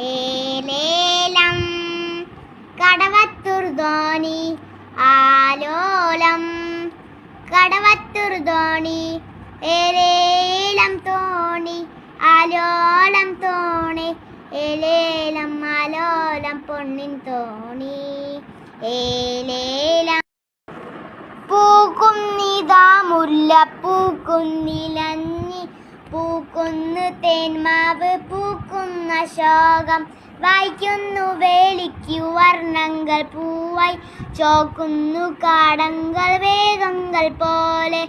ഏലേലം കടവത്തൂർ ധോണി ആലോലം കടവത്തൂർ ധോണി ഏലേലം തോണി ആലോലം തോണി ഏലേലം ആലോലം പൊന്നിൻ തോണി ഏലേലം പൂക്കുന്നിതാ മുല്ല പൂക്കുന്നിലഞ്ഞി പൂക്കുന്നു തേന്മാവ് പൂക്കുന്ന ശോകം വായിക്കുന്നു വേലിക്കു വർണ്ണങ്ങൾ പൂവായി ചോക്കുന്നു കാടങ്ങൾ വേഗങ്ങൾ പോലെ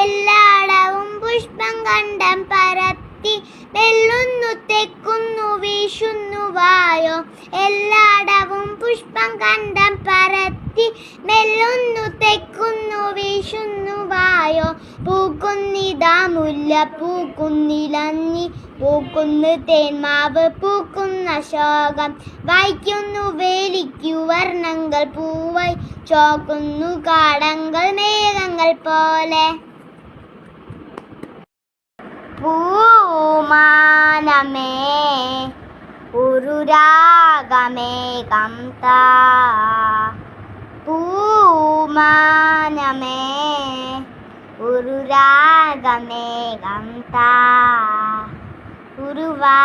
എല്ലായിടവും പുഷ്പം കണ്ടം പരത്തി വെല്ലുന്നു തെക്കുന്നു വീശുന്നു വായോ എല്ലായിടവും പുഷ്പം കണ്ടം പരത്തി മെല്ലുന്നു തെക്കുന്നു വീശുന്നു വായോ പൂക്കുന്നിതാ മുല്ല പൂക്കുന്നിലഞ്ഞി പൂക്കുന്നു തേന്മാവ് പൂക്കുന്ന ശോകം വായിക്കുന്നു വേലിക്കു വർണ്ണങ്ങൾ പൂവായി ചോക്കുന്നു കാടങ്ങൾ മേഘങ്ങൾ പോലെ പൂമാനമേ ഒരു രാഗമേഘം താ പൂമാനമേ ഒരു രാഗമേഘം താ ഉരുവാ